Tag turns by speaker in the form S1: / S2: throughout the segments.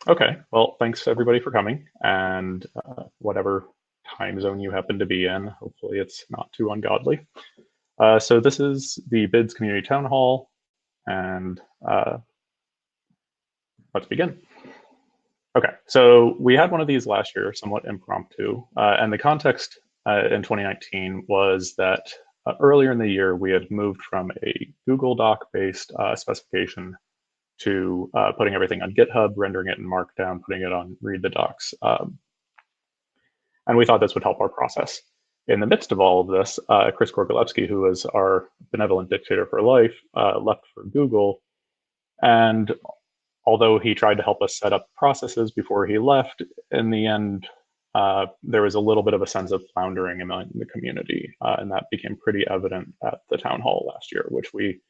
S1: Okay, well, thanks everybody for coming, and whatever time zone you happen to be in, hopefully it's not too ungodly. So this is the BIDS Community Town Hall, and let's begin. Okay, so we had one of these last year, somewhat impromptu, and the context in 2019 was that earlier in the year we had moved from a Google Doc-based specification to putting everything on GitHub, rendering it in Markdown, putting it on Read the Docs. And we thought this would help our process. In the midst of all of this, Chris Gorgolewski, who was our benevolent dictator for life, left for Google. And although he tried to help us set up processes before he left, in the end, there was a little bit of a sense of floundering among the community. And that became pretty evident at the town hall last year, which we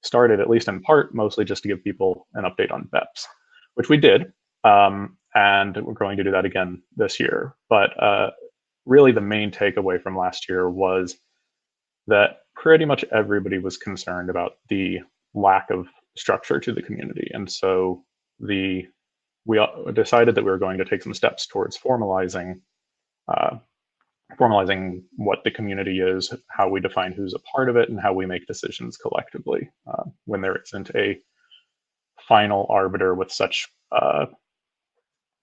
S1: started, at least in part, mostly just to give people an update on BEPs, which we did. And we're going to do that again this year. But really the main takeaway from last year was that pretty much everybody was concerned about the lack of structure to the community. And so we decided that we were going to take some steps towards formalizing what the community is, how we define who's a part of it, and how we make decisions collectively when there isn't a final arbiter with such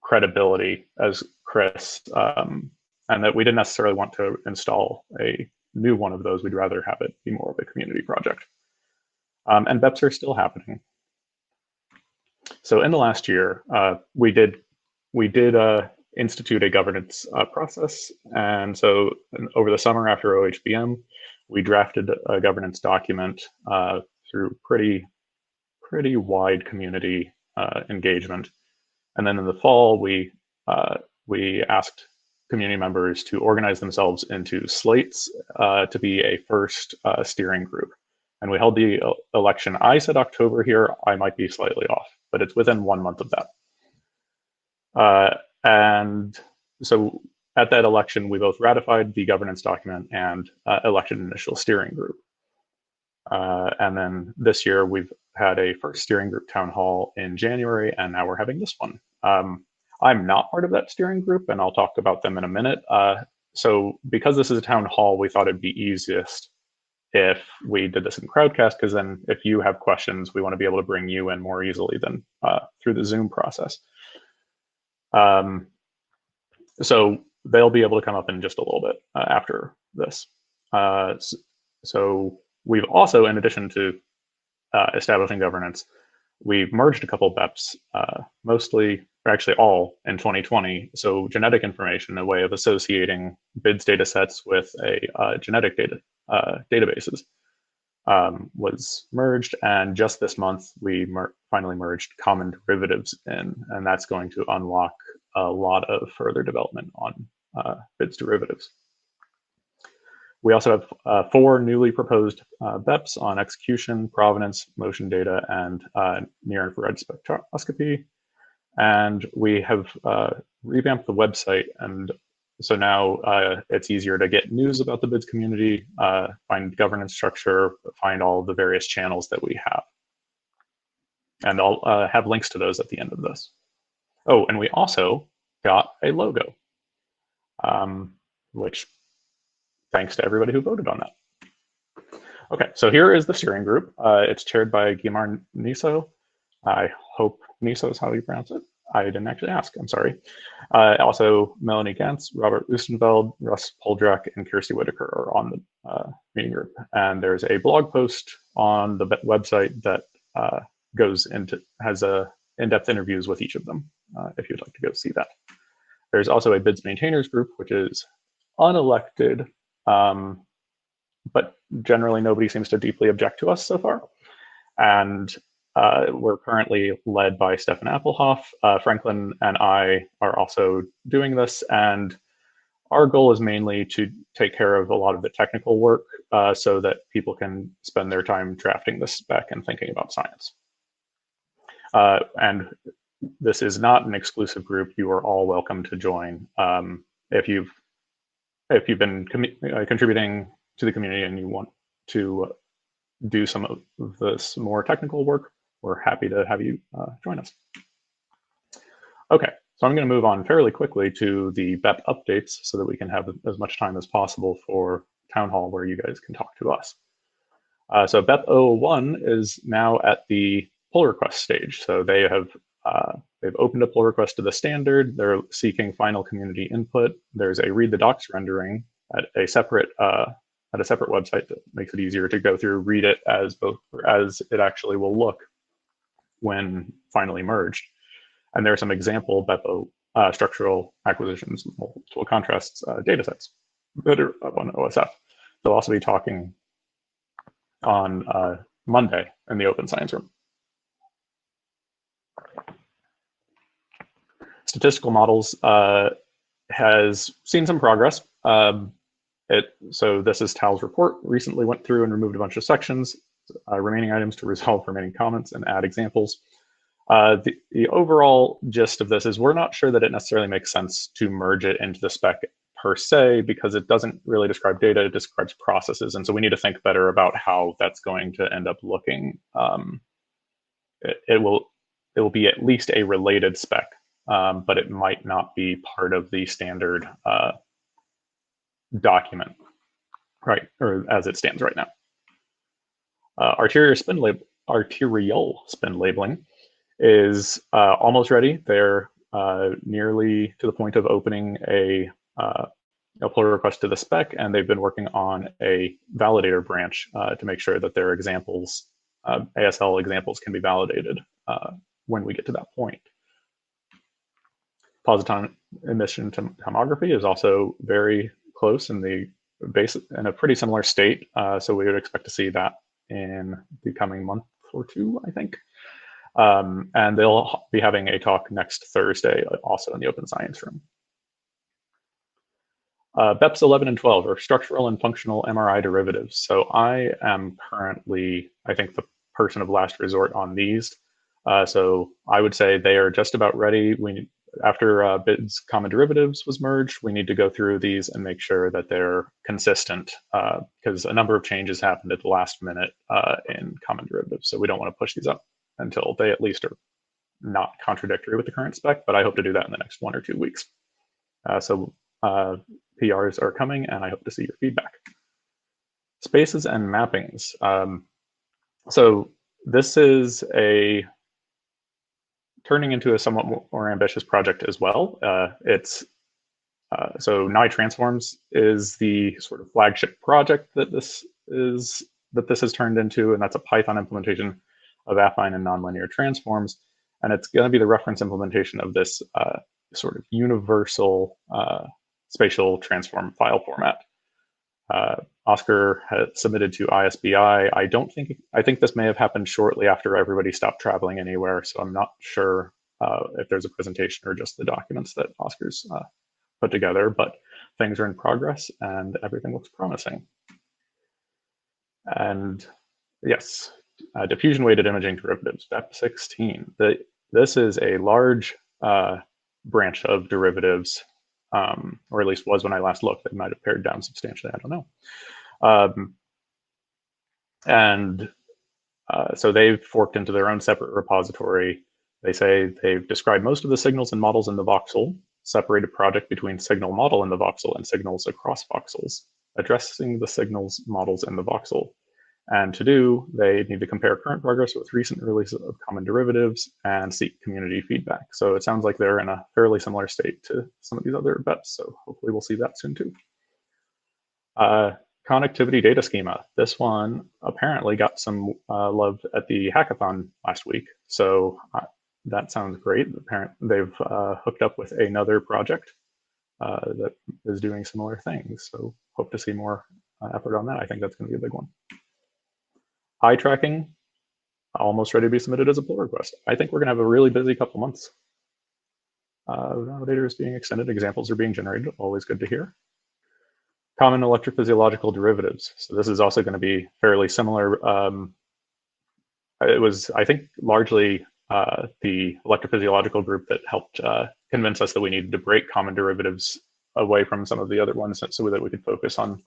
S1: credibility as Chris, and that we didn't necessarily want to install a new one of those. We'd rather have it be more of a community project. And BEPs are still happening. So in the last year, we did institute a governance process. And so over the summer after OHBM, we drafted a governance document through pretty wide community engagement. And then in the fall, we asked community members to organize themselves into slates to be a first steering group. And we held the election. I said October here. I might be slightly off, but it's within 1 month of that. And so at that election, we both ratified the governance document and elected an initial steering group. And then this year, we've had a first steering group town hall in January, and now we're having this one. I'm not part of that steering group, and I'll talk about them in a minute. So because this is a town hall, we thought it'd be easiest if we did this in Crowdcast, because then if you have questions, we want to be able to bring you in more easily than through the Zoom process. So they'll be able to come up in just a little bit after this. So we've also, in addition to establishing governance, we've merged a couple BEPs, mostly, or actually all, in 2020. So genetic information, a way of associating BIDS data sets with a genetic databases, was merged. And just this month, we finally merged common derivatives in, and that's going to unlock a lot of further development on BIDS derivatives. We also have 4 newly proposed BEPs on execution, provenance, motion data, and near-infrared spectroscopy. And we have revamped the website, and so now it's easier to get news about the BIDS community, find governance structure, find all the various channels that we have. And I'll have links to those at the end of this. Oh, and we also got a logo, which thanks to everybody who voted on that. Okay, so here is the steering group. It's chaired by Guiomar Niso. I hope Niso is how you pronounce it. I didn't actually ask, I'm sorry. Also, Melanie, Ganz, Robert Oostenveld, Russ Poldrack, and Kirsty Whitaker are on the meeting group. And there's a blog post on the website that has in-depth interviews with each of them, if you'd like to go see that. There's also a BIDS maintainers group, which is unelected, but generally nobody seems to deeply object to us so far. And we're currently led by Stefan Appelhoff. Franklin and I are also doing this, and our goal is mainly to take care of a lot of the technical work so that people can spend their time drafting the spec and thinking about science. And this is not an exclusive group. You are all welcome to join. If you've been contributing to the community and you want to do some of this more technical work, we're happy to have you join us. Okay, so I'm going to move on fairly quickly to the BEP updates so that we can have as much time as possible for Town Hall where you guys can talk to us. So BEP 001 is now at the pull request stage. So they've opened a pull request to the standard. They're seeking final community input. There's a read the docs rendering at a separate website that makes it easier to go through, read it as it actually will look when finally merged. And there are some example BEP structural acquisitions, multiple contrasts data sets that are up on OSF. They'll also be talking on Monday in the open science room. Statistical models has seen some progress. So this is Tal's report. Recently went through and removed a bunch of sections, remaining items to resolve remaining comments and add examples. The overall gist of this is we're not sure that it necessarily makes sense to merge it into the spec per se, because it doesn't really describe data, it describes processes. And so we need to think better about how that's going to end up looking. It will be at least a related spec, but it might not be part of the standard document, right? Or as it stands right now. Arterial spin labeling is almost ready. They're nearly to the point of opening a pull request to the spec, and they've been working on a validator branch to make sure that their examples, ASL examples, can be validated when we get to that point. Positron emission tomography is also very close in a pretty similar state, so we would expect to see that in the coming month or two, I think. And they'll be having a talk next Thursday, also in the open science room. BEPs 11 and 12 are structural and functional MRI derivatives. So I am currently, I think, the person of last resort on these. So I would say they are just about ready. After BIDS common derivatives was merged, we need to go through these and make sure that they're consistent, because a number of changes happened at the last minute in common derivatives. So we don't want to push these up until they at least are not contradictory with the current spec, but I hope to do that in the next 1 or 2 weeks. So PRs are coming, and I hope to see your feedback. Spaces and mappings. So this is turning into a somewhat more ambitious project as well. So Nye Transforms is the sort of flagship project that this has turned into, and that's a Python implementation of affine and nonlinear transforms. And it's going to be the reference implementation of this sort of universal spatial transform file format. Oscar has submitted to ISBI. I think this may have happened shortly after everybody stopped traveling anywhere, so I'm not sure if there's a presentation or just the documents that Oscar's put together, but things are in progress and everything looks promising. And yes, diffusion weighted imaging derivatives, BEP 16. This is a large branch of derivatives, or at least was when I last looked. They might have pared down substantially, I don't know. So they've forked into their own separate repository. They say they've described most of the signals and models in the voxel, separated project between signal model in the voxel and signals across voxels, addressing the signals models in the voxel. And to do, they need to compare current progress with recent releases of common derivatives and seek community feedback. So it sounds like they're in a fairly similar state to some of these other BEPs. So hopefully we'll see that soon too. Connectivity data schema. This one apparently got some love at the hackathon last week. So that sounds great. Apparently they've hooked up with another project that is doing similar things. So hope to see more effort on that. I think that's going to be a big one. Eye tracking, almost ready to be submitted as a pull request. I think we're going to have a really busy couple months. Validator is being extended, examples are being generated, always good to hear. Common electrophysiological derivatives. So this is also going to be fairly similar. It was, I think, largely the electrophysiological group that helped convince us that we needed to break common derivatives away from some of the other ones so that we could focus on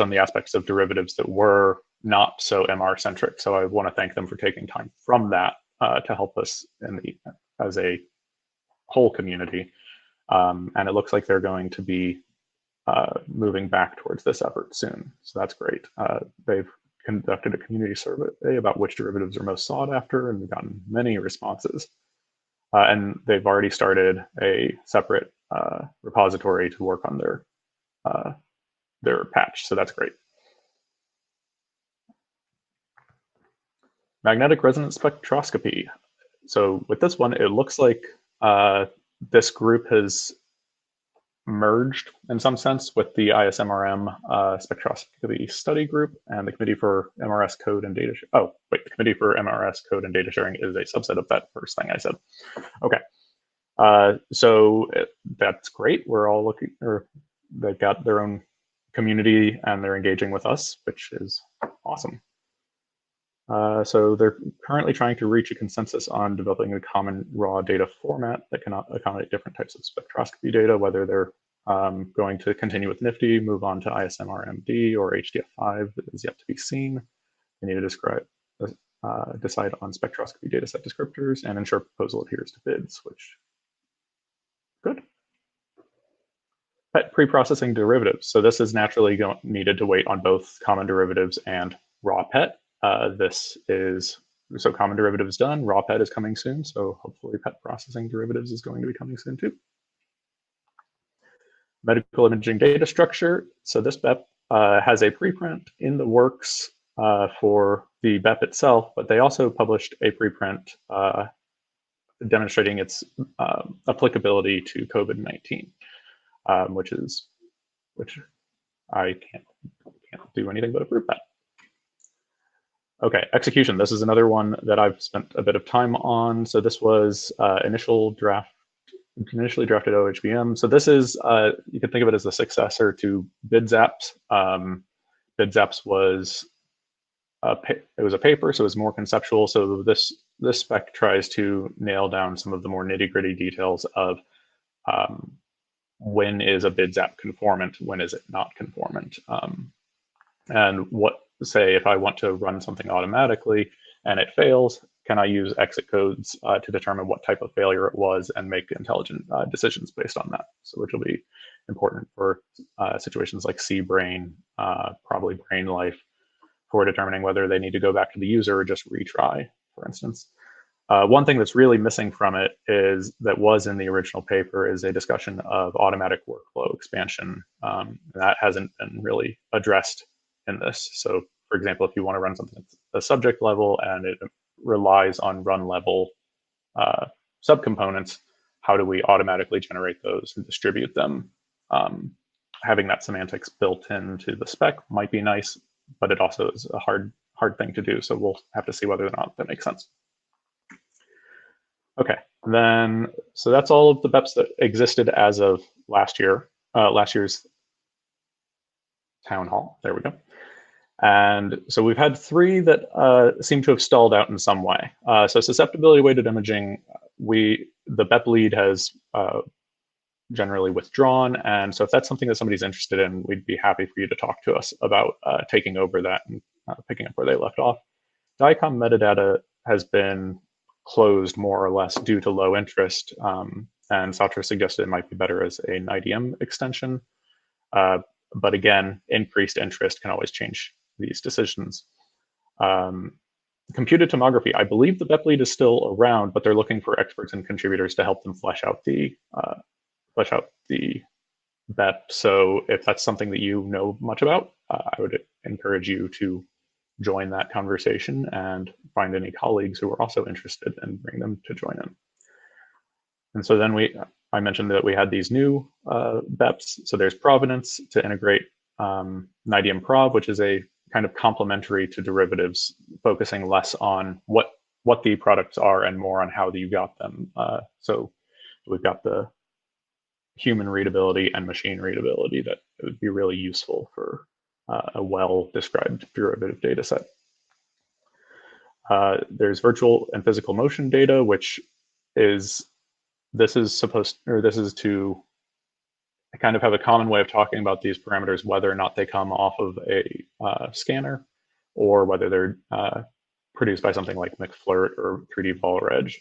S1: the aspects of derivatives that were not so MR-centric. So I want to thank them for taking time from that to help us as a whole community. And it looks like they're going to be moving back towards this effort soon. So that's great. They've conducted a community survey about which derivatives are most sought after, and we've gotten many responses. And they've already started a separate repository to work on their patch. So that's great. Magnetic resonance spectroscopy. So with this one, it looks like this group has merged in some sense with the ISMRM spectroscopy study group and the Committee for MRS Code and Data. Oh, wait, the Committee for MRS Code and Data Sharing is a subset of that first thing I said. Okay, so that's great. We're all looking, or they've got their own community and they're engaging with us, which is awesome. So they're currently trying to reach a consensus on developing a common raw data format that can accommodate different types of spectroscopy data, whether they're going to continue with NIFTY, move on to ISMRMD or HDF5 is yet to be seen. They need to decide on spectroscopy dataset descriptors and ensure proposal adheres to BIDS, which good. PET preprocessing derivatives. So this is naturally needed to wait on both common derivatives and raw PET. So common derivatives done, raw PET is coming soon. So hopefully PET processing derivatives is going to be coming soon too. Medical imaging data structure. So this BEP has a preprint in the works for the BEP itself, but they also published a preprint demonstrating its applicability to COVID-19, which I can't do anything but approve that. Okay, execution. This is another one that I've spent a bit of time on. So this was initially drafted OHBM. So this is, you can think of it as the successor to BIDS apps. BIDS apps was it was a paper, so it was more conceptual. So this spec tries to nail down some of the more nitty-gritty details of when is a BIDS app conformant, when is it not conformant, and what, say, if I want to run something automatically and it fails, can I use exit codes to determine what type of failure it was and make intelligent decisions based on that? So which will be important for situations like C-brain, probably brain life, for determining whether they need to go back to the user or just retry, for instance. One thing that's really missing from it is that was in the original paper is a discussion of automatic workflow expansion. That hasn't been really addressed in this. So for example, if you want to run something at a subject level and it relies on run level subcomponents, how do we automatically generate those and distribute them? Having that semantics built into the spec might be nice, but it also is a hard thing to do. So we'll have to see whether or not that makes sense. Okay, then, so that's all of the BEPs that existed as of last year, last year's town hall. There we go. And so we've had 3 that seem to have stalled out in some way. So susceptibility weighted imaging, the BEP lead has generally withdrawn. And so if that's something that somebody's interested in, we'd be happy for you to talk to us about taking over that and picking up where they left off. DICOM metadata has been closed more or less due to low interest. And Sauter suggested it might be better as an IDM extension. But again, increased interest can always change these decisions. Computed tomography, I believe the BEP lead is still around, but they're looking for experts and contributors to help them flesh out the BEP. So if that's something that you know much about, I would encourage you to join that conversation and find any colleagues who are also interested and bring them to join in. And so then I mentioned that we had these new BEPs. So there's provenance to integrate NIDM Prov, which is a kind of complementary to derivatives, focusing less on what the products are and more on how you got them. So we've got the human readability and machine readability that would be really useful for a well-described derivative data set. There's virtual and physical motion data, which is, this is to kind of have a common way of talking about these parameters, whether or not they come off of a scanner or whether they're produced by something like McFlirt or 3D Volreg.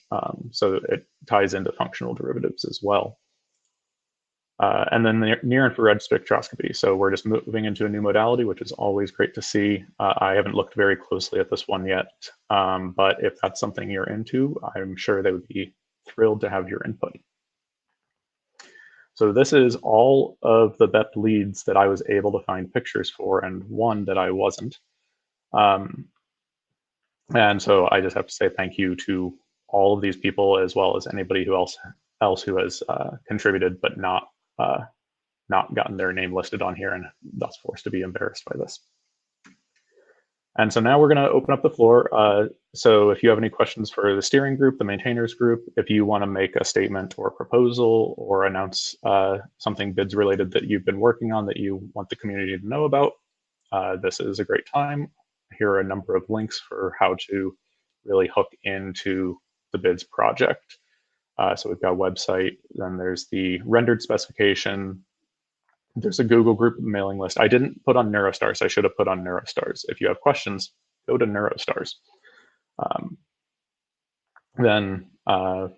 S1: So it ties into functional derivatives as well. And then the near infrared spectroscopy. So we're just moving into a new modality, which is always great to see. I haven't looked very closely at this one yet, but if that's something you're into, I'm sure they would be thrilled to have your input. So this is all of the BEP leads that I was able to find pictures for, and one that I wasn't. And so I just have to say thank you to all of these people, as well as anybody who else who has contributed but not gotten their name listed on here and thus forced to be embarrassed by this. And so now we're going to open up the floor. So if you have any questions for the steering group, the maintainers group, if you want to make a statement or a proposal or announce something BIDS related that you've been working on that you want the community to know about, this is a great time. Here are a number of links for how to really hook into the BIDS project. So we've got a website, then there's the rendered specification. There's a Google group mailing list. I didn't put on Neurostars. I should have put on Neurostars. If you have questions, go to Neurostars. Then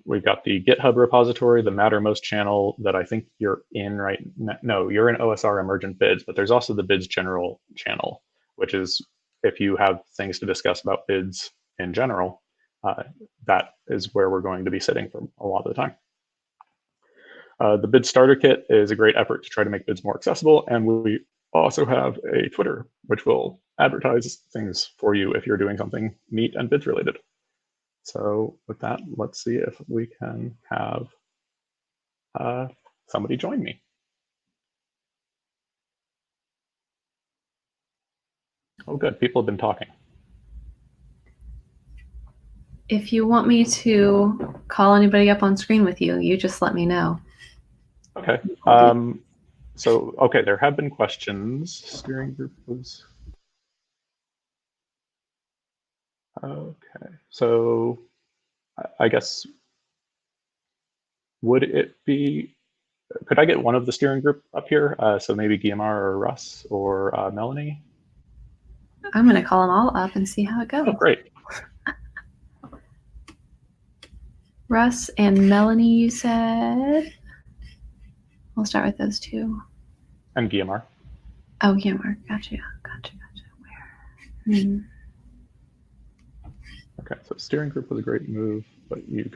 S1: we've got the GitHub repository, the Mattermost channel that I think you're in right now. No, you're in OSR Emergent BIDS, but there's also the BIDS general channel, which is if you have things to discuss about BIDS in general, that is where we're going to be sitting for a lot of the time. The BIDS starter kit is a great effort to try to make BIDS more accessible, and we also have a Twitter, which will advertise things for you if you're doing something neat and BIDS related. So with that, let's see if we can have somebody join me. Oh, good. People have been talking.
S2: If you want me to call anybody up on screen with you, you just let me know.
S1: Okay. So, okay, there have been questions. Steering group was... Okay, so I guess, would it be, could I get one of the steering group up here? So maybe Guiomar or Russ or Melanie?
S2: I'm going to call them all up and see how it goes.
S1: Oh, great.
S2: Russ and Melanie, you said? We'll start with those two.
S1: And Guiomar.
S2: Oh, Guiomar. Gotcha. Where?
S1: Okay, so steering group was a great move, but you'd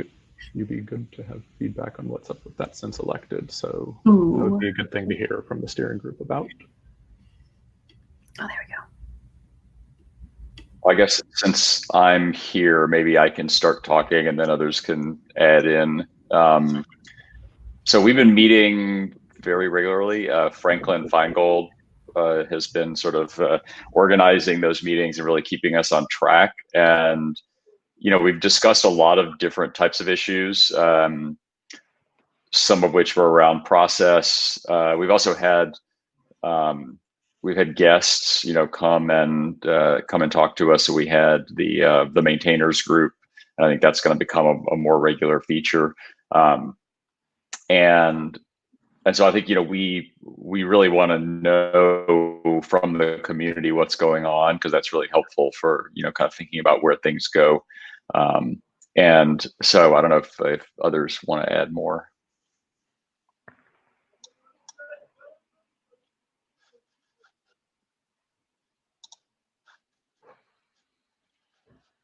S1: be good to have feedback on what's up with that since elected. So
S2: Ooh.
S1: That would be a good thing to hear from the steering group about.
S2: Oh, there we go.
S3: Well, I guess since I'm here, maybe I can start talking and then others can add in. So we've been meeting very regularly. Franklin Feingold has been sort of organizing those meetings and really keeping us on track. And, you know, we've discussed a lot of different types of issues, some of which were around process. We've also had guests, you know, come and talk to us. So we had the maintainers group, and I think that's going to become a more regular feature. And so I think, you know, we really want to know from the community what's going on, because that's really helpful for, you know, kind of thinking about where things go. And so I don't know if others want to add more.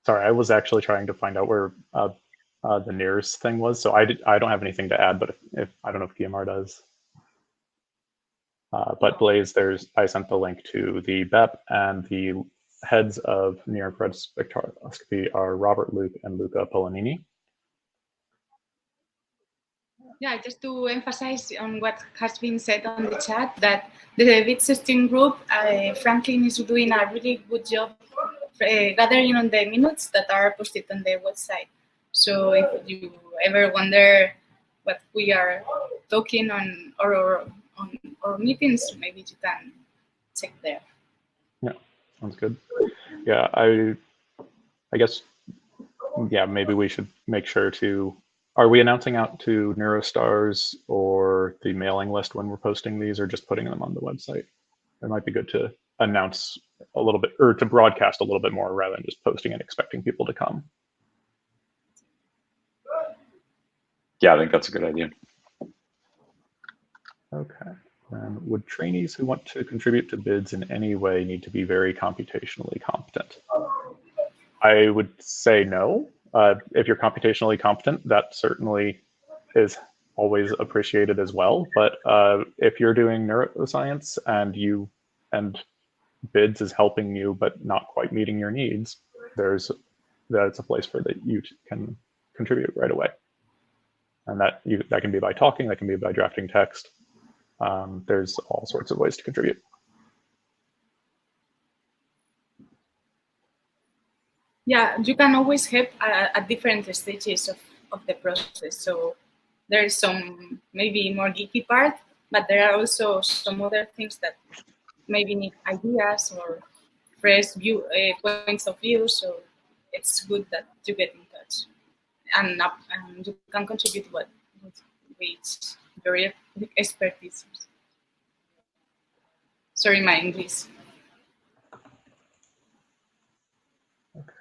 S1: Sorry, I was actually trying to find out where the nearest thing was. So I don't have anything to add, but if I don't know if Guiomar does. But Blaze, I sent the link to the BEP, and the heads of near-infrared spectroscopy are Robert Luke and Luca Polanini.
S4: Yeah, just to emphasize on what has been said on the chat, that the BIDS steering group, Franklin is doing a really good job gathering on the minutes that are posted on the website. So if you ever wonder what we are talking on or meetings, maybe you can check there.
S1: Yeah, sounds good. Yeah, I guess, yeah, maybe we should make sure to, are we announcing out to Neurostars or the mailing list when we're posting these, or just putting them on the website? It might be good to announce a little bit, or to broadcast a little bit more rather than just posting and expecting people to come.
S3: Yeah, I think that's a good idea.
S1: Okay. And would trainees who want to contribute to BIDS in any way need to be very computationally competent? I would say no. If you're computationally competent, that certainly is always appreciated as well. But if you're doing neuroscience and BIDS is helping you but not quite meeting your needs, that's a place for that you can contribute right away. And that can be by talking, that can be by drafting text. There's all sorts of ways to contribute.
S4: Yeah, you can always help at different stages of the process. So there's some maybe more geeky part, but there are also some other things that maybe need ideas or fresh points of view. So it's good that you get in touch and you can contribute with your expertise. Sorry, my English.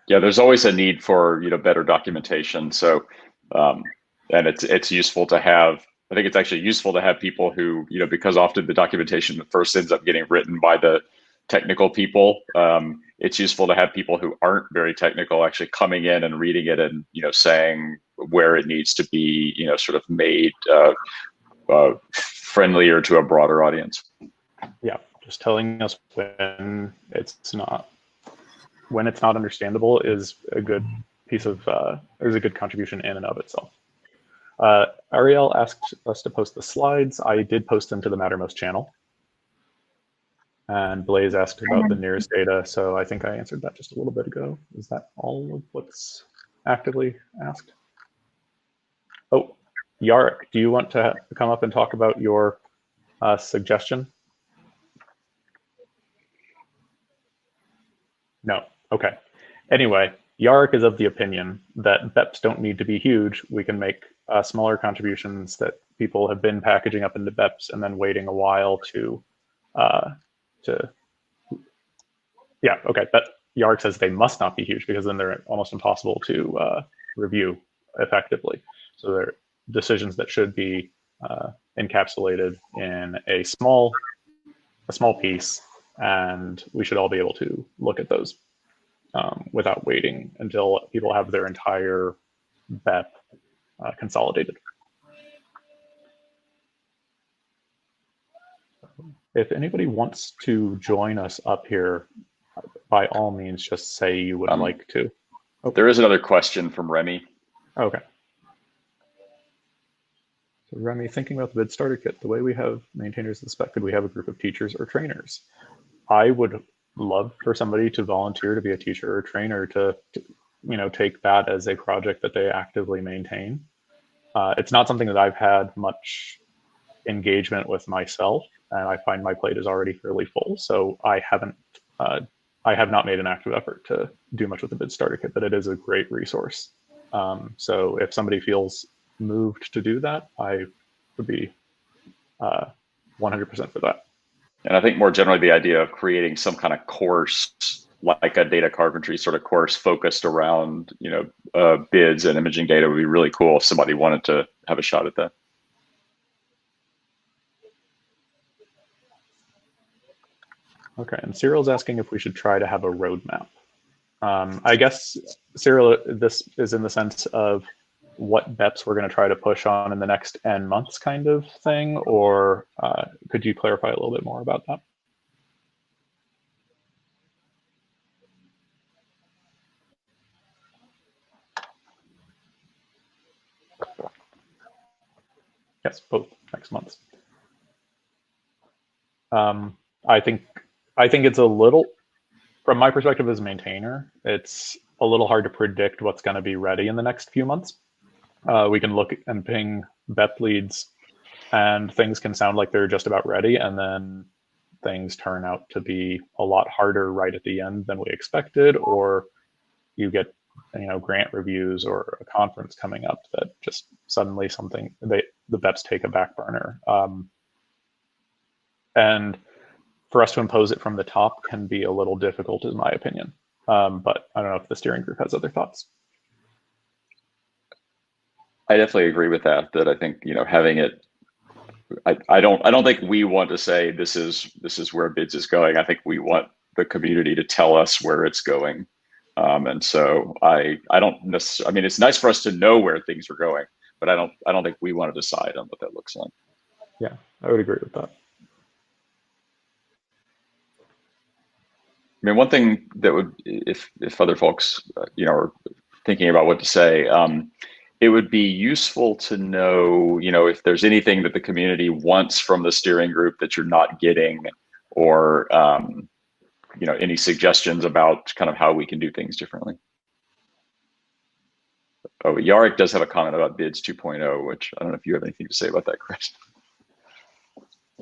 S3: Yeah, there's always a need for better documentation. So, and it's useful to have. I think it's actually useful to have people who because often the documentation first ends up getting written by the technical people. It's useful to have people who aren't very technical actually coming in and reading it and saying where it needs to be sort of made friendlier to a broader audience.
S1: Yeah, just telling us when it's not understandable is a good piece of is a good contribution in and of itself. Ariel asked us to post the slides. I did post them to the Mattermost channel. And Blaze asked about the nearest data, so I think I answered that just a little bit ago. Is that all of what's actively asked? Oh, Yarek, do you want to come up and talk about your suggestion? No. Okay. Anyway, Yarek is of the opinion that BEPs don't need to be huge. We can make smaller contributions that people have been packaging up into BEPs and then waiting a while yeah, okay. But Yarek says they must not be huge because then they're almost impossible to review effectively. So they're decisions that should be encapsulated in a small piece, and we should all be able to look at those without waiting until people have their entire BEP consolidated. If anybody wants to join us up here, by all means, just say you would like to.
S3: Oh. There is another question from Remy.
S1: Okay. So Remy, thinking about the BID starter kit, the way we have maintainers of the spec, could we have a group of teachers or trainers? I would love for somebody to volunteer to be a teacher or trainer to take that as a project that they actively maintain. It's not something that I've had much engagement with myself, and I find my plate is already fairly full. So I have not made an active effort to do much with the BID starter kit, but it is a great resource. So if somebody feels moved to do that, I would be 100% for that.
S3: And I think more generally, the idea of creating some kind of course, like a data carpentry sort of course focused around, BIDS and imaging data would be really cool if somebody wanted to have a shot at that.
S1: Okay, and Cyril's asking if we should try to have a roadmap. I guess, Cyril, this is in the sense of what BEPs we're going to try to push on in the next N months kind of thing, or could you clarify a little bit more about that? Yes, both next months. I think it's a little, from my perspective as a maintainer, it's a little hard to predict what's going to be ready in the next few months. We can look and ping BEP leads, and things can sound like they're just about ready, and then things turn out to be a lot harder right at the end than we expected, or you get grant reviews or a conference coming up that just suddenly the BEPs take a back burner. And for us to impose it from the top can be a little difficult, in my opinion. But I don't know if the steering group has other thoughts.
S3: I definitely agree with that. That I think, you know, having it, I don't think we want to say this is where BIDS is going. I think we want the community to tell us where it's going. And so I don't necessarily, I mean, it's nice for us to know where things are going, but I don't think we want to decide on what that looks like.
S1: Yeah, I would agree with that.
S3: I mean, one thing that would, if other folks, you know, are thinking about what to say, it would be useful to know, you know, if there's anything that the community wants from the steering group that you're not getting, or, you know, any suggestions about kind of how we can do things differently. Oh, Yarrick does have a comment about BIDS 2.0, which I don't know if you have anything to say about that, Chris.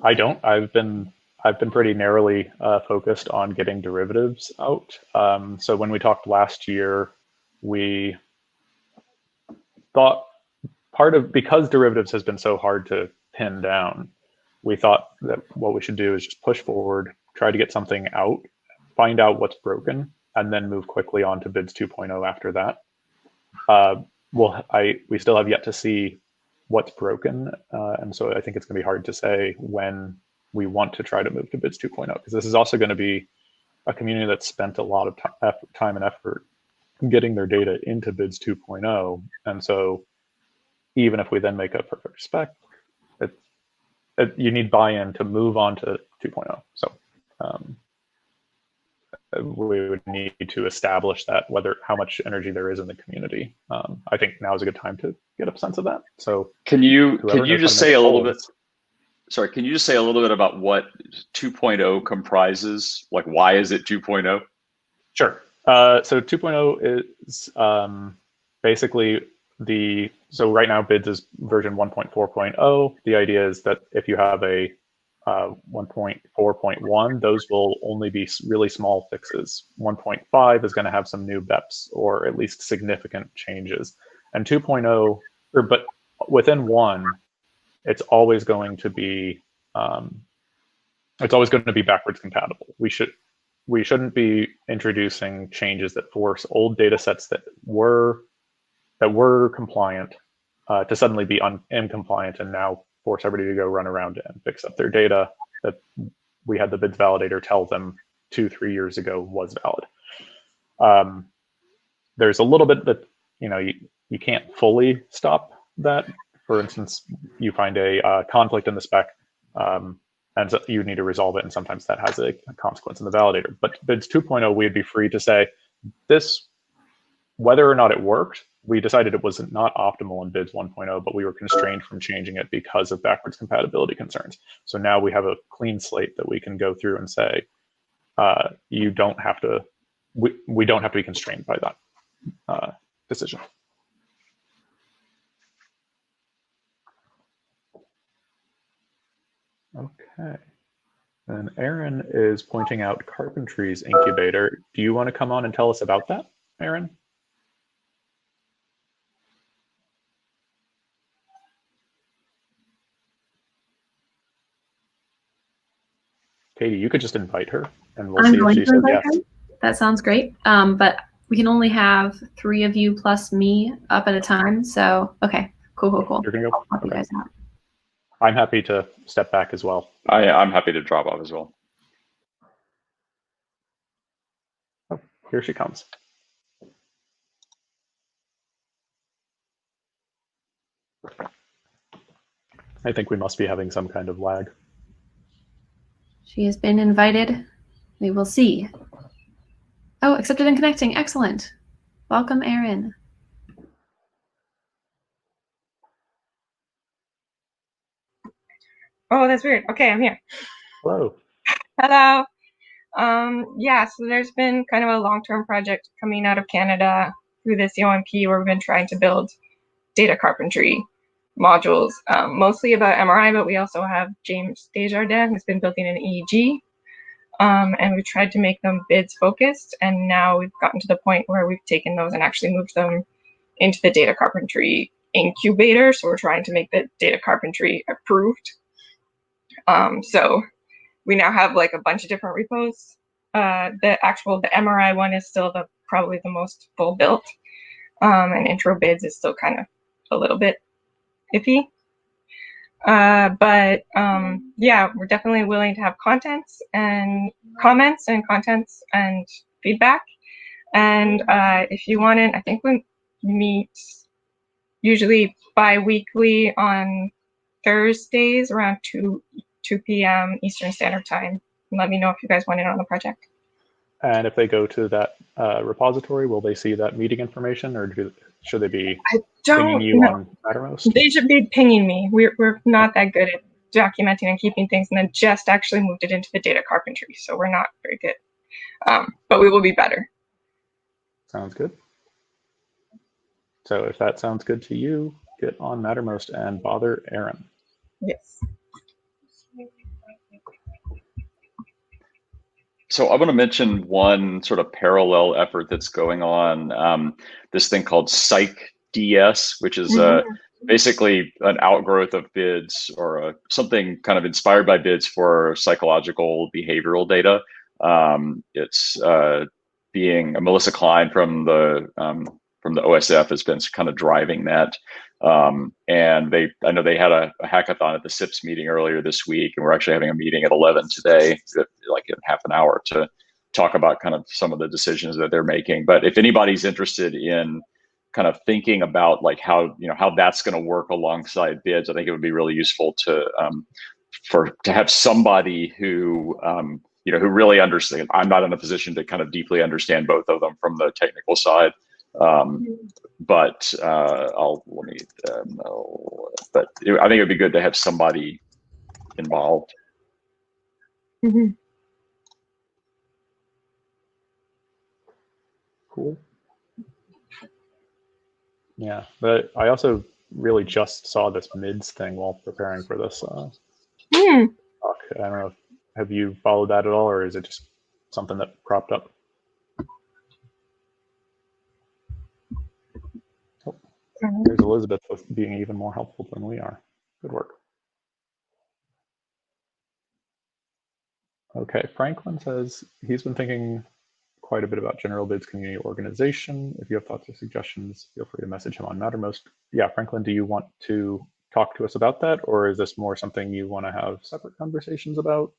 S1: I don't. I've been pretty narrowly focused on getting derivatives out. So when we talked last year, we thought because derivatives has been so hard to pin down, we thought that what we should do is just push forward, try to get something out, find out what's broken, and then move quickly on to BIDS 2.0 after that. We still have yet to see what's broken, and so I think it's going to be hard to say when we want to try to move to BIDS 2.0, because this is also going to be a community that's spent a lot of time and effort getting their data into BIDS 2.0, and so even if we then make a perfect spec, you need buy-in to move on to 2.0. So we would need to establish that, how much energy there is in the community. I think now is a good time to get a sense of that. So
S3: can you just say a little bit? Sorry, can you just say a little bit about what 2.0 comprises? Like, why is it 2.0?
S1: Sure. So 2.0 is basically so right now BIDS is version 1.4.0. The idea is that if you have a 1.4.1, those will only be really small fixes. 1.5 is going to have some new BEPs, or at least significant changes. And 2.0, but within 1, it's always going to be backwards compatible. We shouldn't be introducing changes that force old data sets that were compliant to suddenly be incompliant, and now force everybody to go run around and fix up their data that we had the BIDS validator tell them 2-3 years ago was valid. There's a little bit that, you know, you can't fully stop that. For instance, you find a conflict in the spec, and so you need to resolve it, and sometimes that has a consequence in the validator. But BIDS 2.0, we'd be free to say this, whether or not it worked. We decided it was not optimal in BIDS 1.0, but we were constrained from changing it because of backwards compatibility concerns. So now we have a clean slate that we can go through and say, you don't have to, we don't have to be constrained by that decision. Okay. And Aaron is pointing out Carpentry's incubator. Do you want to come on and tell us about that, Aaron? Katie, you could just invite her, and we'll see if she says yes. Her.
S2: That sounds great. But we can only have 3 of you plus me up at a time. So, okay, cool.
S1: You're gonna go?
S2: I'll help you guys out.
S1: I'm happy to step back as well.
S3: I'm happy to drop off as well.
S1: Oh, here she comes. I think we must be having some kind of lag.
S2: She has been invited. We will see. Oh, accepted and connecting. Excellent. Welcome, Aaron.
S5: Oh, that's weird. Okay, I'm here.
S1: Hello.
S5: Hello. Yeah, so there's been kind of a long-term project coming out of Canada through this OMP where we've been trying to build data carpentry modules, mostly about MRI, but we also have James Desjardins, who's been building an EEG, and we've tried to make them BIDS focused, and now we've gotten to the point where we've taken those and actually moved them into the data carpentry incubator, so we're trying to make the data carpentry approved. So we now have like a bunch of different repos. The MRI one is still probably the most full built, and intro bids is still kind of a little bit iffy. But yeah, we're definitely willing to have comments and feedback. And if you want it, I think we meet usually bi-weekly on Thursdays around 2 p.m. Eastern Standard Time. Let me know if you guys want in on the project.
S1: And if they go to that repository, will they see that meeting information, or should they be pinging you on Mattermost?
S5: They should be pinging me. We're not that good at documenting and keeping things, and then just actually moved it into the data carpentry, so we're not very good. But we will be better.
S1: Sounds good. So if that sounds good to you, get on Mattermost and bother Aaron.
S5: Yes.
S3: So I want to mention one sort of parallel effort that's going on, this thing called PsychDS, which is basically an outgrowth of BIDS, or something kind of inspired by BIDS for psychological behavioral data. It's being Melissa Klein from the OSF has been kind of driving that. And I know they had a hackathon at the SIPS meeting earlier this week, and we're actually having a meeting at 11 today, like in half an hour, to talk about kind of some of the decisions that they're making. But if anybody's interested in kind of thinking about like how that's going to work alongside BIDS, I think it would be really useful to have somebody who who really understands. I'm not in a position to kind of deeply understand both of them from the technical side. But but I think it'd be good to have somebody involved.
S5: Mm-hmm.
S1: Cool. Yeah, but I also really just saw this MIDS thing while preparing for this talk. I don't know, have you followed that at all, or is it just something that cropped up? There's Elizabeth with being even more helpful than we are. Good work. Okay, Franklin says he's been thinking quite a bit about General BIDS community organization. If you have thoughts or suggestions, feel free to message him on Mattermost. Yeah, Franklin, do you want to talk to us about that, or is this more something you want to have separate conversations about?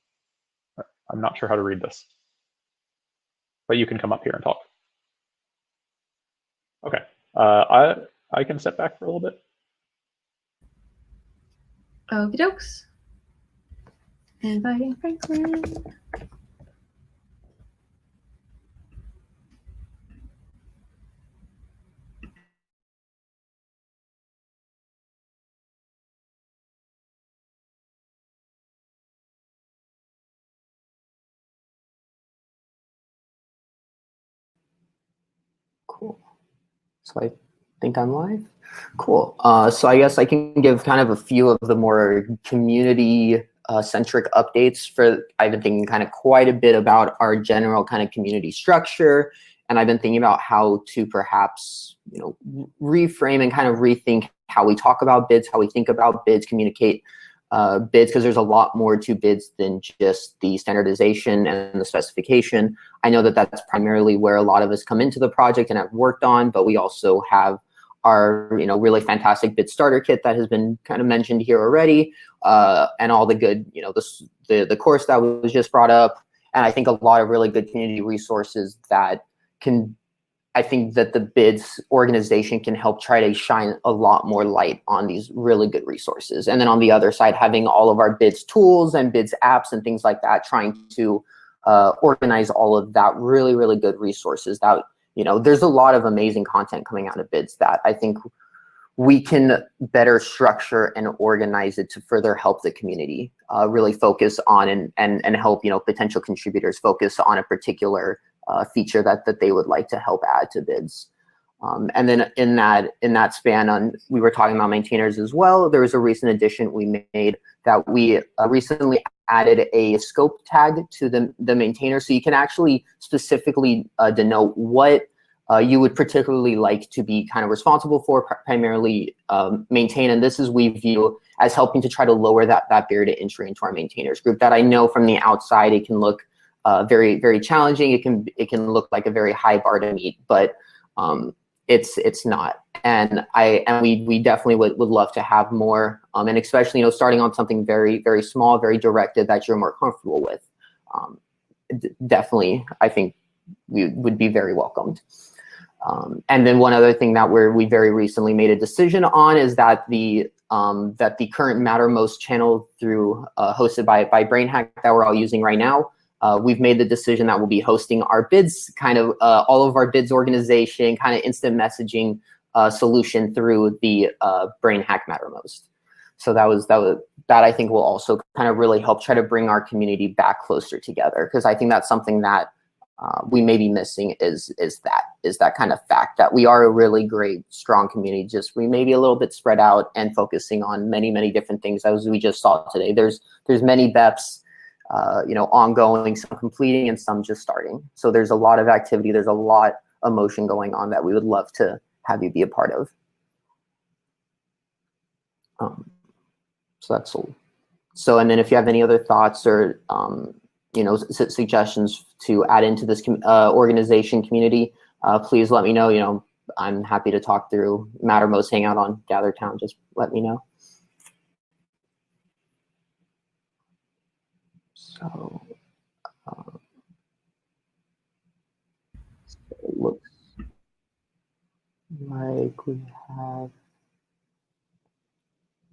S1: I'm not sure how to read this, but you can come up here and talk. Okay, I can step back for a little bit.
S2: Okie dokes. Inviting Franklin.
S6: Cool. So I think I'm live. Cool. So I guess I can give kind of a few of the more community centric updates. I've been thinking kind of quite a bit about our general kind of community structure, and I've been thinking about how to perhaps, reframe and kind of rethink how we talk about BIDS, how we think about BIDS, communicate BIDS, because there's a lot more to BIDS than just the standardization and the specification. I know that that's primarily where a lot of us come into the project and have worked on, but we also have our really fantastic BIDS starter kit that has been kind of mentioned here already, and all the good, the course that was just brought up, and I think a lot of really good community resources that I think that the BIDS organization can help try to shine a lot more light on these really good resources. And then on the other side, having all of our BIDS tools and BIDS apps and things like that, trying to organize all of that really, really good resources that, there's a lot of amazing content coming out of BIDS that I think we can better structure and organize it to further help the community really focus on and help, potential contributors focus on a particular feature that they would like to help add to BIDS. And then in that span, we were talking about maintainers as well. There was a recent addition we made that we recently added a scope tag to the maintainer, so you can actually specifically denote what you would particularly like to be kind of responsible for, primarily maintain. And this is we view as helping to try to lower that barrier to entry into our maintainers group. That I know from the outside it can look very, very challenging. It can look like a very high bar to meet, but it's not. And we definitely would love to have more, and especially, you know, starting on something very, very small, very directed that you're more comfortable with. Definitely, I think we would be very welcomed. And then one other thing that we very recently made a decision on is that the current Mattermost channel hosted by BrainHack that we're all using right now, we've made the decision that we'll be hosting our BIDS, kind of all of our BIDS organization, kind of instant messaging solution through the BrainHack Mattermost. So that I think will also kind of really help try to bring our community back closer together, because I think that's something that we may be missing is that kind of fact that we are a really great, strong community. Just we may be a little bit spread out and focusing on many, many different things, as we just saw today. There's many BEPs, you know, ongoing, some completing, and some just starting. So there's a lot of activity. There's a lot of motion going on that we would love to have you be a part of. So that's all. So, and then if you have any other thoughts or you know, suggestions to add into this organization community, please let me know. You know, I'm happy to talk through Mattermost Hangout on GatherTown. Just let me know. So it looks like we have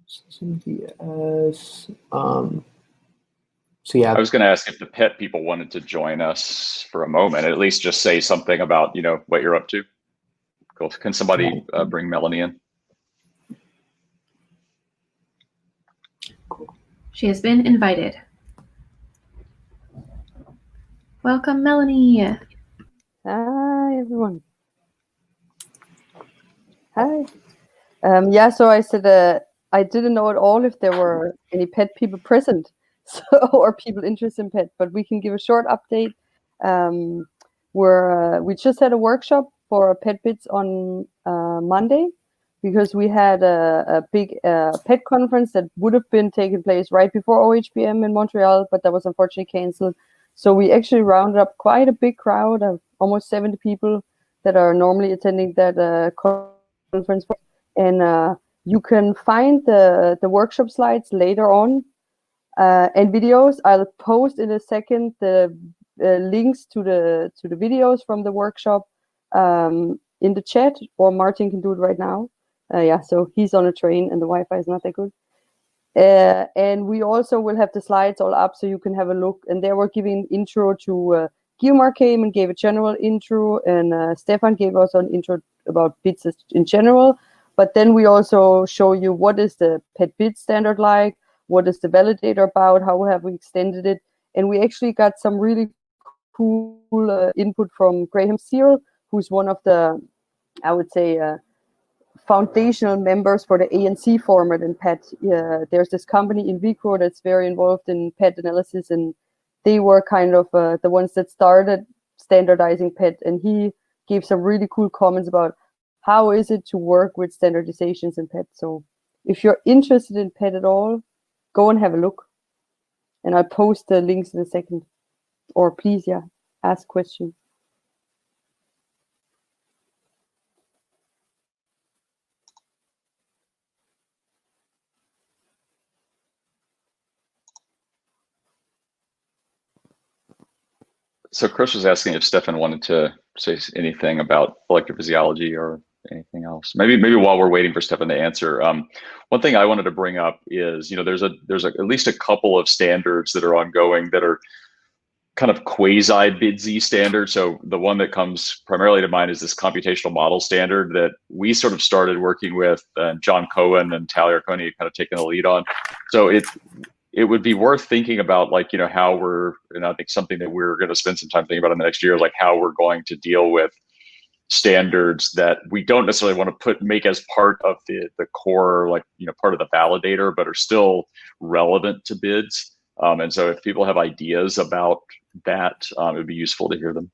S6: some BS. So yeah,
S3: I was going to ask if the pet people wanted to join us for a moment, at least just say something about, you know, what you're up to. Cool. Can somebody bring Melanie in?
S2: She has been invited. Welcome, Melanie.
S7: Hi, everyone. Hi. Yeah, so I said I didn't know at all if there were any pet people present, so or people interested in pet, but we can give a short update. We just had a workshop for pet bits on Monday, because we had a big pet conference that would have been taking place right before OHBM in Montreal, but that was unfortunately canceled. So we actually rounded up quite a big crowd of almost 70 people that are normally attending that conference. And you can find the workshop slides later on and videos. I'll post in a second the links to the videos from the workshop in the chat, or Martin can do it right now. Yeah, so he's on a train and the Wi-Fi is not that good. And we also will have the slides all up so you can have a look. And they were giving intro to Guiomar came and gave a general intro, and Stefan gave us an intro about BIDS in general. But then we also show you what is the pet BIDS standard like, what is the validator about, how have we extended it. And we actually got some really cool input from Graham Searle, who's one of the, I would say, foundational members for the ANC format in PET. There's this company in Vico that's very involved in PET analysis, and they were kind of the ones that started standardizing PET. And he gave some really cool comments about how is it to work with standardizations in PET. So if you're interested in PET at all, go and have a look. And I'll post the links in a second. Or please, yeah, ask questions.
S3: So Chris was asking if Stefan wanted to say anything about electrophysiology or anything else. Maybe while we're waiting for Stefan to answer, one thing I wanted to bring up is, you know, there's at least a couple of standards that are ongoing that are kind of quasi BIDSy standards. So the one that comes primarily to mind is this computational model standard that we sort of started working with, and John Cohen and Talia Arconi kind of taking the lead on. So it would be worth thinking about, like, you know, how and I think something that we're going to spend some time thinking about in the next year, like how we're going to deal with standards that we don't necessarily want to make as part of the core, like, you know, part of the validator, but are still relevant to BIDS. And so if people have ideas about that, it would be useful to hear them.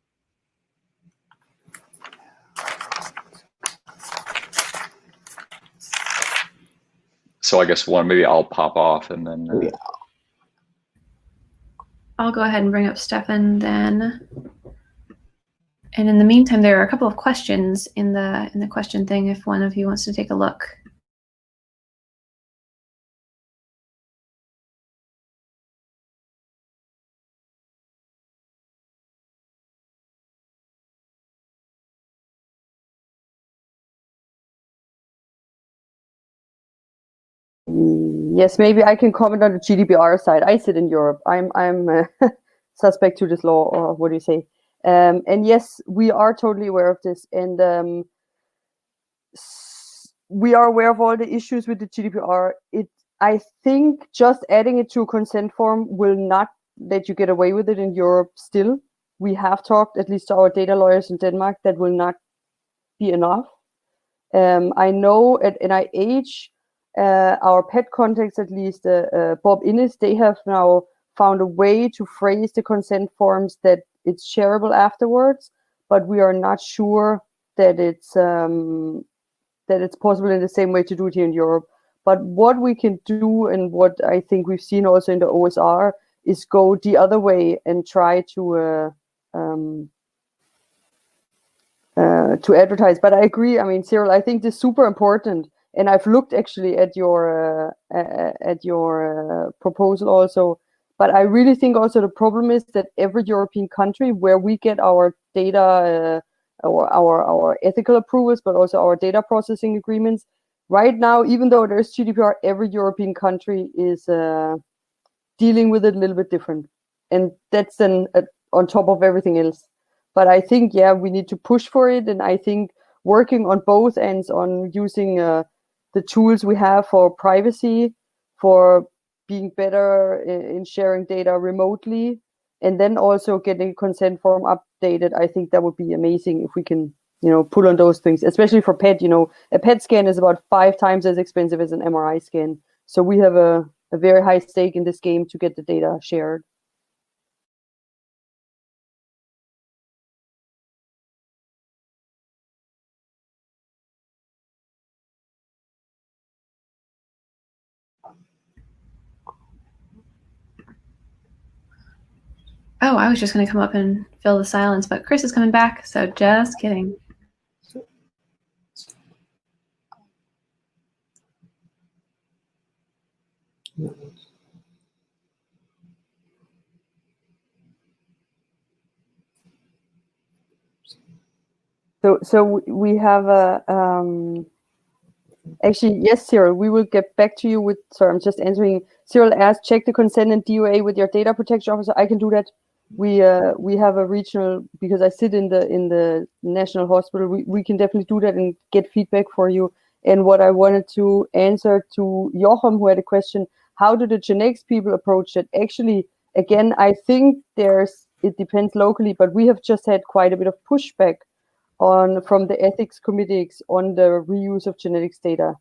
S3: So I guess maybe I'll pop off and then.
S6: Oh, yeah.
S2: I'll go ahead and bring up Stefan then. And in the meantime, there are a couple of questions in the question thing if one of you wants to take a look.
S7: Yes, maybe I can comment on the GDPR side. I sit in Europe. I'm suspect to this law, or what do you say? And yes, we are totally aware of this, and we are aware of all the issues with the GDPR. I think just adding it to a consent form will not let you get away with it in Europe. Still, we have talked, at least to our data lawyers in Denmark, that will not be enough. I know at NIH. Our pet contacts, at least Bob Innes, they have now found a way to phrase the consent forms that it's shareable afterwards, but we are not sure that it's possible in the same way to do it here in Europe. But what we can do, and what I think we've seen also in the OSR, is go the other way and try to advertise. But I agree. I mean, Cyril, I think this is super important. And I've looked actually at your proposal also, but I really think also the problem is that every European country where we get our data, our ethical approvals, but also our data processing agreements, right now, even though there's GDPR, every European country is dealing with it a little bit different, and that's then on top of everything else. But I think, yeah, we need to push for it, and I think working on both ends, on using the tools we have for privacy, for being better in sharing data remotely, and then also getting consent form updated. I think that would be amazing if we can, pull on those things, especially for PET. A PET scan is about 5 times as expensive as an MRI scan. So we have a very high stake in this game to get the data shared.
S2: Oh, I was just going to come up and fill the silence, but Chris is coming back, so just kidding.
S7: So we have actually, yes, Cyril, we will get back to you with, sorry, I'm just answering. Cyril asked, check the consent and DOA with your data protection officer. I can do that. We have a regional, because I sit in the national hospital, we can definitely do that and get feedback for you. And what I wanted to answer to Joachim, who had a question, how do the genetics people approach it? Actually, again, I think it depends locally, but we have just had quite a bit of pushback from the ethics committees on the reuse of genetics data.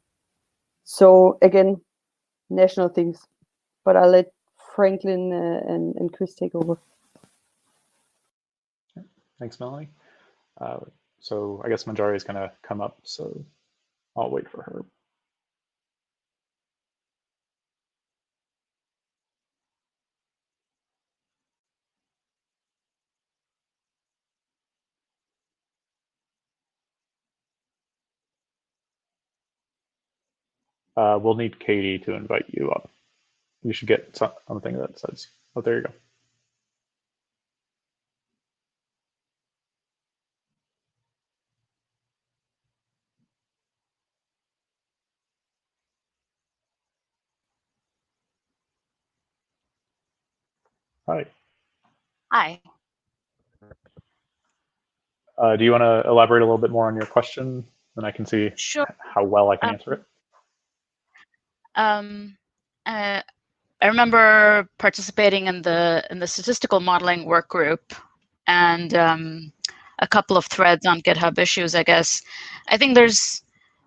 S7: So again, national things, but I'll let Franklin and Chris take over.
S1: Thanks, Melanie. So I guess Manjari is going to come up, so I'll wait for her. We'll need Katie to invite you up. You should get something that says, oh, there you go. Hi.
S8: Hi.
S1: Do you want to elaborate a little bit more on your question? Then I can see how well I can answer it.
S8: I remember participating in the statistical modeling work group, and a couple of threads on GitHub issues, I guess. I think there's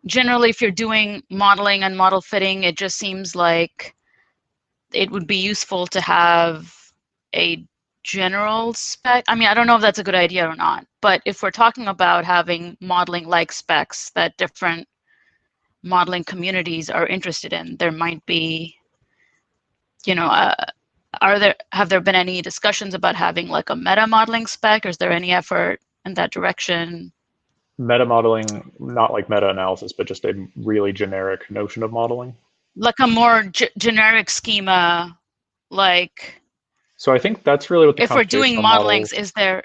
S8: generally, if you're doing modeling and model fitting, it just seems like it would be useful to have a general spec. I mean, I don't know if that's a good idea or not, but if we're talking about having modeling like specs that different modeling communities are interested in. There might be, you know, have there been any discussions about having like a meta modeling spec, or is there any effort in that direction?
S1: Meta modeling, not like meta analysis, but just a really generic notion of modeling. Like
S8: a more generic schema, like.
S1: So I think that's really what the
S8: if we're doing modelings, is there,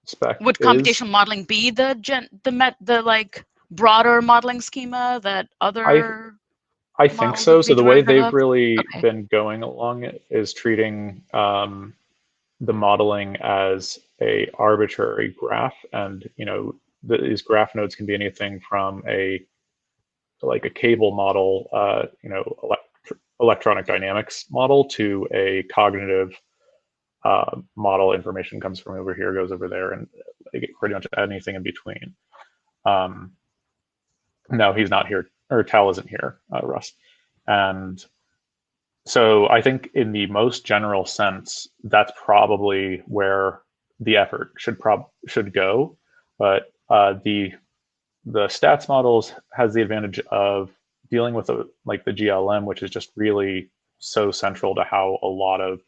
S1: spec
S8: would computational modeling be the like broader modeling schema that other?
S1: I think so. So the way they've really been going along it is treating the modeling as a arbitrary graph, and you know these graph nodes can be anything from a cable model, you know, electronic dynamics model, to a cognitive model. Information comes from over here, goes over there, and pretty much anything in between. No, he's not here, or Tal isn't here, Russ. And so I think in the most general sense, that's probably where the effort should go. But the stats models has the advantage of dealing with the GLM, which is just really so central to how a lot of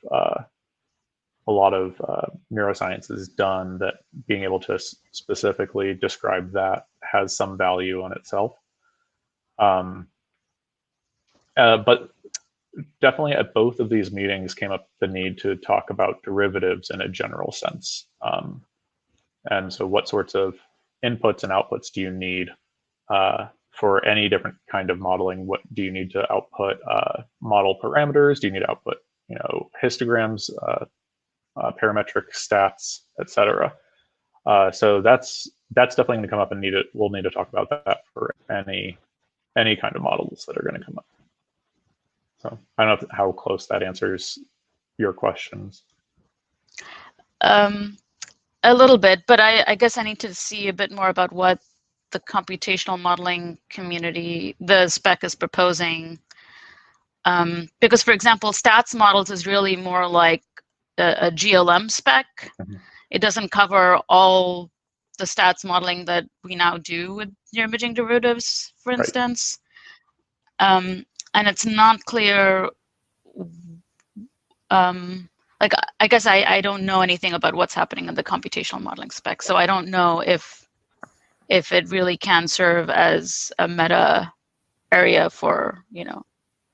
S1: neuroscience is done, that being able to specifically describe that has some value on itself. But definitely at both of these meetings came up the need to talk about derivatives in a general sense. And so what sorts of inputs and outputs do you need for any different kind of modeling? What do you need to output? Model parameters? Do you need to output, you know, histograms, parametric stats, etc.? So that's definitely going to come up, and we'll need to talk about that for any kind of models that are going to come up. So I don't know how close that answers your questions.
S8: A little bit, but I guess I need to see a bit more about what the computational modeling community, the spec, is proposing. Because, for example, stats models is really more like a GLM spec. Mm-hmm. It doesn't cover all the stats modeling that we now do with neuroimaging derivatives, for instance. Right. And it's not clear, like, I guess I don't know anything about what's happening in the computational modeling spec, so I don't know if it really can serve as a meta area for, you know.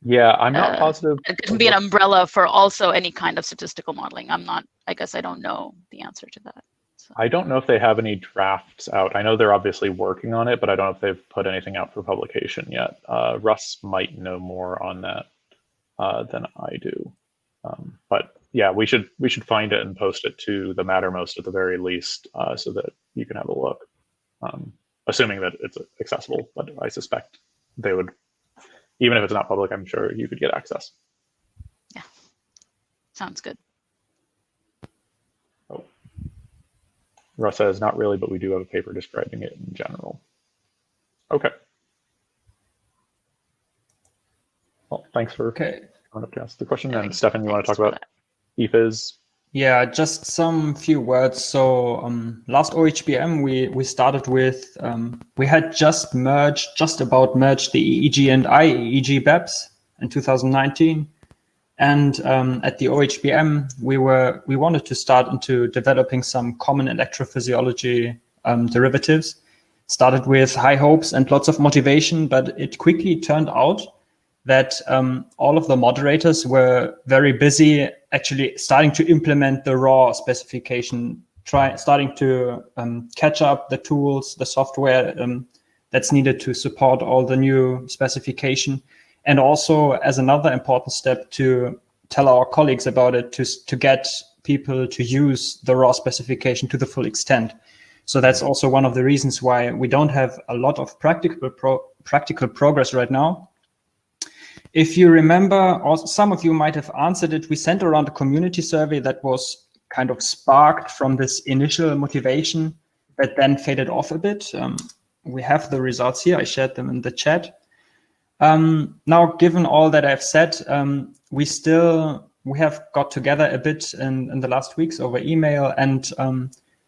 S1: Yeah, I'm not positive.
S8: It can be an umbrella for also any kind of statistical modeling. I guess I don't know the answer to that. So.
S1: I don't know if they have any drafts out. I know they're obviously working on it, but I don't know if they've put anything out for publication yet. Russ might know more on that than I do. But yeah, we should find it and post it to the Mattermost at the very least, so that you can have a look. Assuming that it's accessible, but I suspect they would, even if it's not public, I'm sure you could get access.
S8: Yeah, sounds good.
S1: Oh. Russ says, not really, but we do have a paper describing it in general. Okay. Well, thanks for coming up to ask the question. And Stefan, you want to talk about EFIS?
S9: Yeah, just some few words. So last OHBM, we started with, we had just about merged the EEG and IEEG BEPs in 2019. And at the OHBM, we wanted to start into developing some common electrophysiology derivatives. Started with high hopes and lots of motivation, but it quickly turned out that all of the moderators were very busy actually starting to implement the raw specification, starting to catch up the tools, the software that's needed to support all the new specification. And also, as another important step, to tell our colleagues about it, to get people to use the raw specification to the full extent. So that's also one of the reasons why we don't have a lot of practical progress right now. If you remember, or some of you might have answered it, we sent around a community survey that was kind of sparked from this initial motivation that then faded off a bit. We have the results here. I shared them in the chat. Now, given all that I've said, we have got together a bit in the last weeks over email, and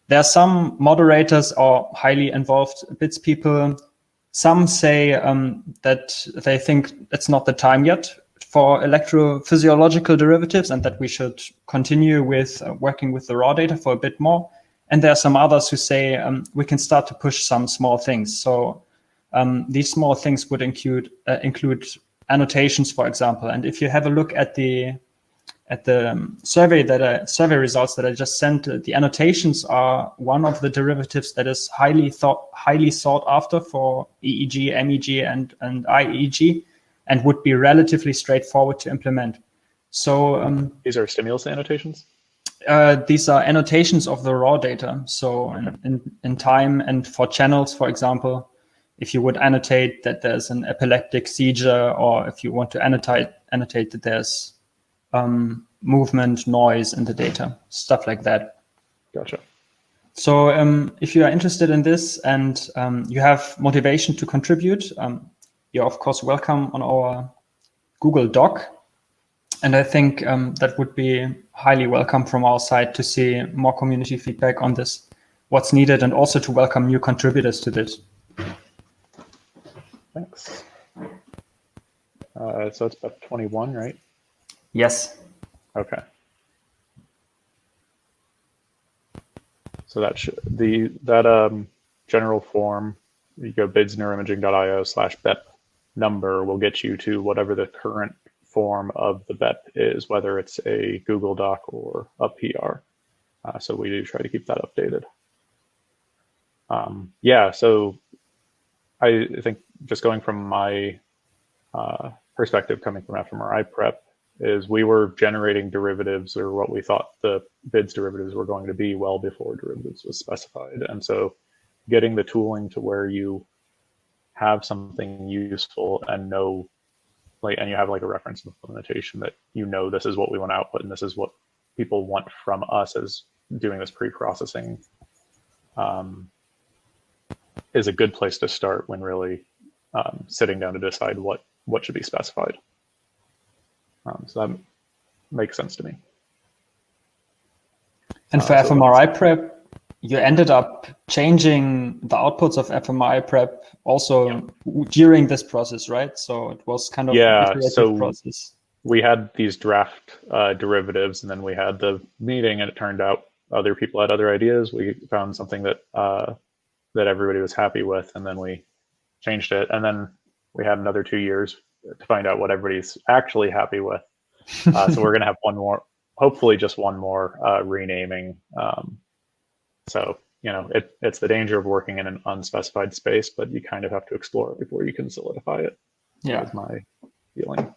S9: there are some moderators or highly involved BIDS people some say that they think it's not the time yet for electrophysiological derivatives and that we should continue with working with the raw data for a bit more. And there are some others who say we can start to push some small things. So these small things would include annotations, for example. And if you have a look at the survey results that I just sent, the annotations are one of the derivatives that is highly sought after for EEG, MEG, and IEG, and would be relatively straightforward to implement. So
S1: these are stimulus annotations?
S9: These are annotations of the raw data. So in time and for channels, for example, if you would annotate that there's an epileptic seizure, or if you want to annotate that there's movement, noise in the data, stuff like that.
S1: Gotcha.
S9: So if you are interested in this and you have motivation to contribute, you're of course welcome on our Google Doc. And I think that would be highly welcome from our side to see more community feedback on this, what's needed, and also to welcome new contributors to this.
S1: Thanks. So it's BEP 21, right?
S9: Yes.
S1: Okay. So that general form, you go bids.neuroimaging.io/BEP number will get you to whatever the current form of the BEP is, whether it's a Google Doc or a PR. So we do try to keep that updated. Yeah, so I think just going from my perspective coming from fMRI prep is we were generating derivatives, or what we thought the BIDS derivatives were going to be, well before derivatives was specified. And so getting the tooling to where you have something useful and know, and you have like a reference implementation that you know this is what we want to output and this is what people want from us as doing this pre-processing, is a good place to start when really sitting down to decide what should be specified. So that makes sense to me.
S9: And for fMRI prep, you ended up changing the outputs of fMRI prep also during this process, right? So it was kind of an iterative process.
S1: We had these draft derivatives, and then we had the meeting, and it turned out other people had other ideas. We found something that that everybody was happy with, and then we changed it. And then we had another 2 years to find out what everybody's actually happy with. So we're going to have one more, hopefully just one more renaming. So, you know, it's the danger of working in an unspecified space, but you kind of have to explore it before you can solidify it.
S9: Yeah.
S1: That's my feeling.